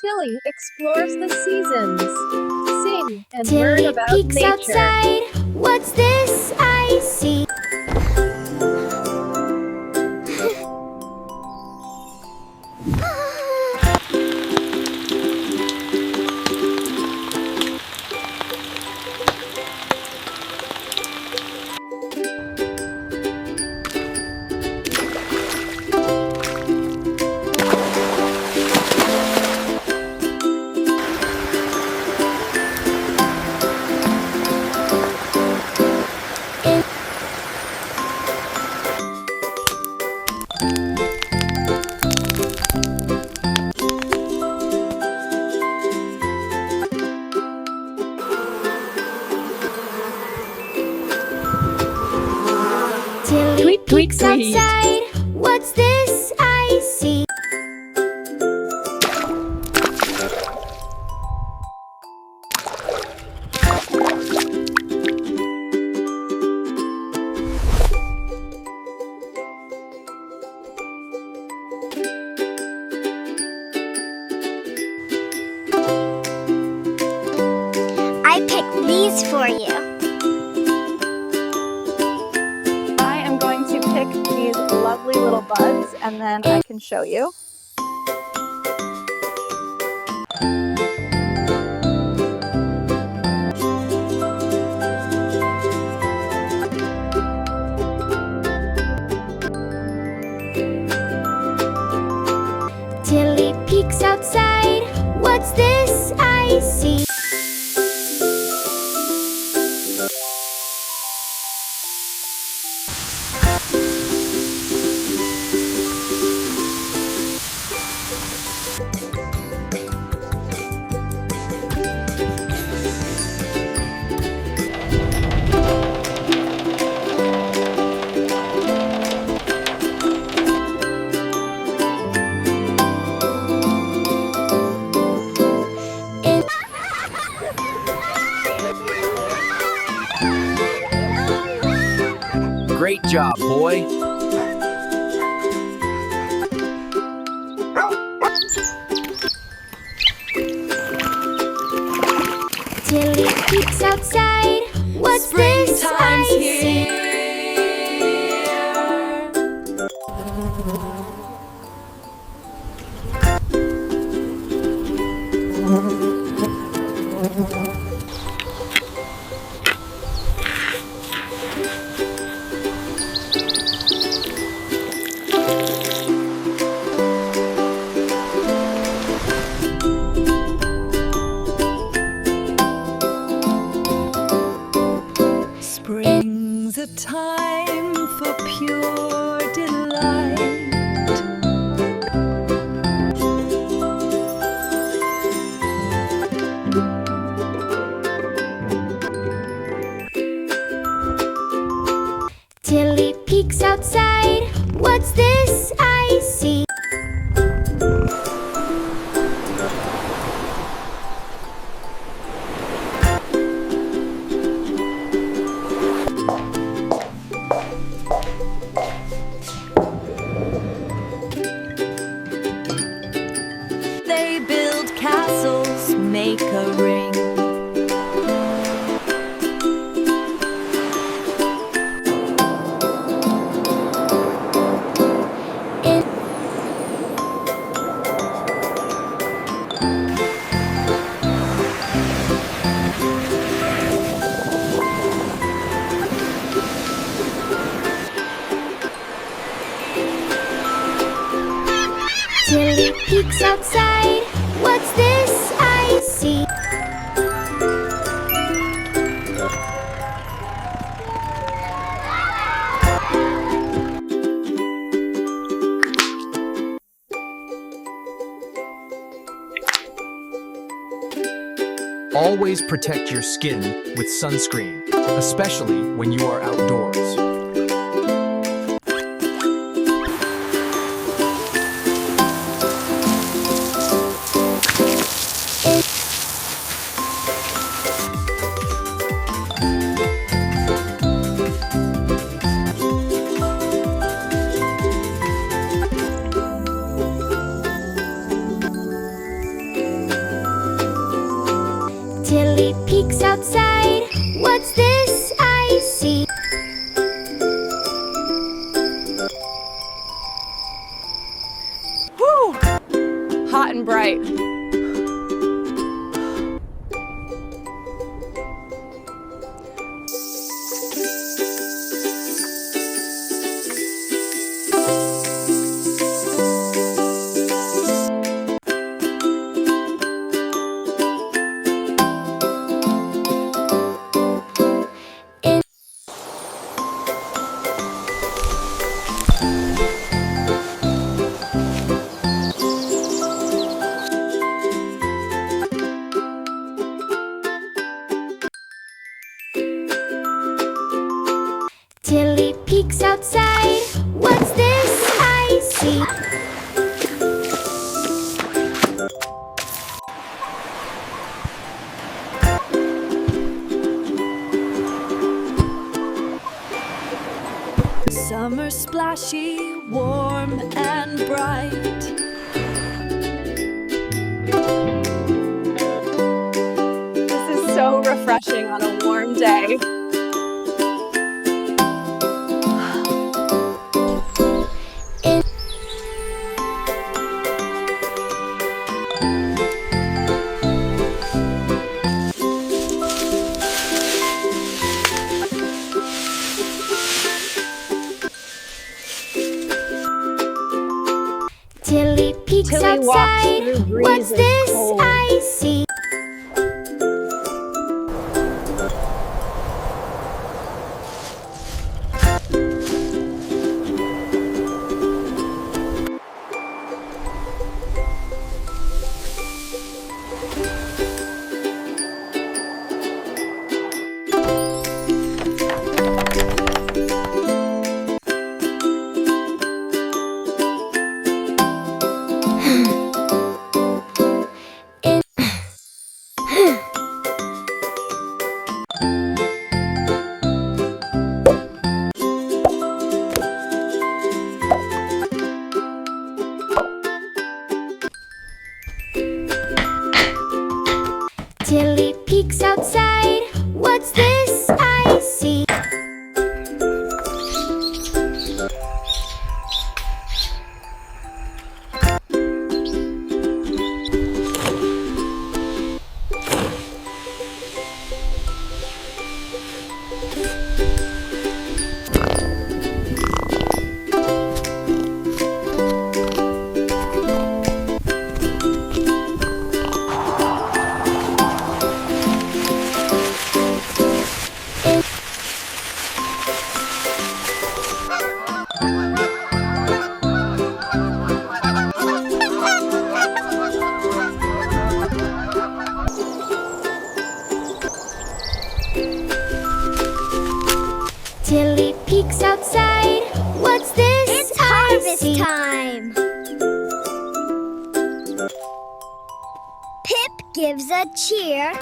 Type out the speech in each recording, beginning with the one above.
Tilly explores the seasons. Sing and Tilly learn about peeks nature. outside. What's this I see? Tilly peeks outside. What's this I see? I picked these for you. I am going to pick these lovely little buds and then I can show you. Tilly peeks outside. What's this I see? Great job, boy. Tilly peeks outside. What's this I see? Spring's a time for pure delight. Tilly peeks outside. What's this I see? They build castles, make a ring. Tilly peeks outside. What's this I see? Always protect your skin with sunscreen, especially when you are outdoors. Tilly peeks outside. What's this I see? Whew! Hot and bright. Tilly peeks outside. What's this I see? Summer splashy, warm and bright. This is so refreshing on a warm day. Tilly peeks Tilly walks outside. through What's breezes this cold. I see? Tilly peeks outside. What's this I see? Tilly peeks outside. What's this? It's harvest time. Pip gives a cheer.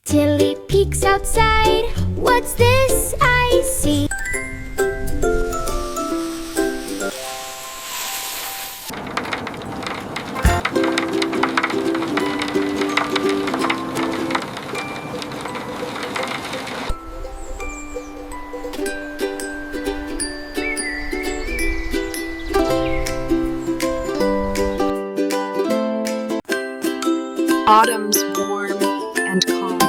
Tilly peeks outside. What's this I see? Autumn's warm and calm.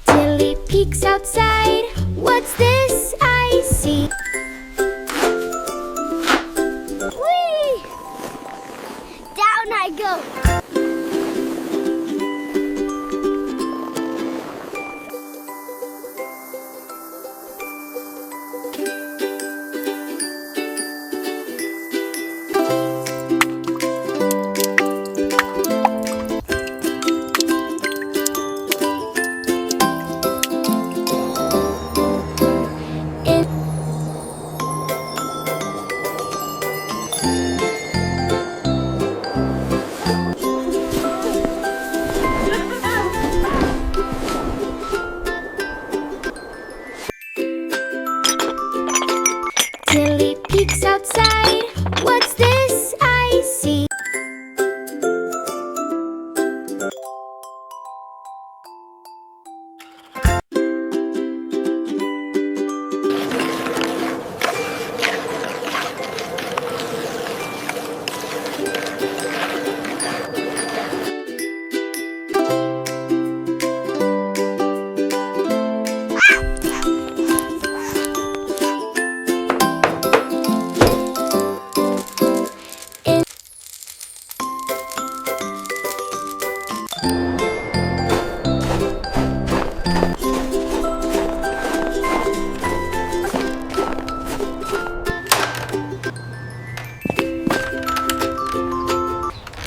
Tilly peeks outside. What's this I see? Whee! Down I go. Tilly peeks outside. What's this I see?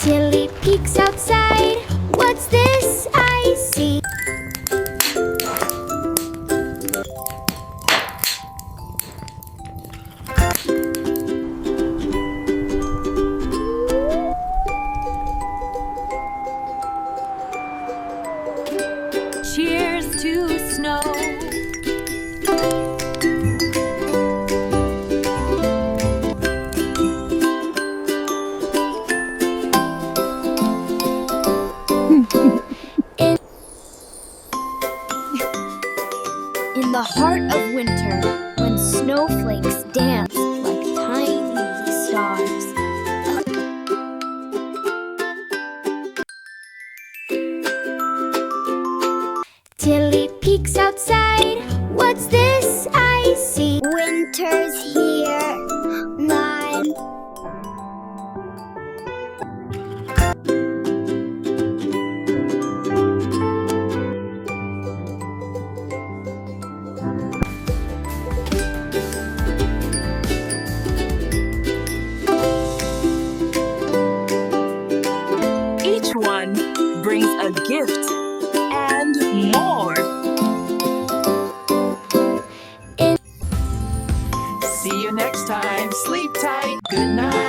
Tilly peeks outside. What's this I see? Cheers to snow. In the heart of winter, when snowflakes dance like tiny stars. Tilly peeks outside. What's this I see? Winter's here, mine. Each one brings a gift and more. See you next time. Sleep tight. Good night.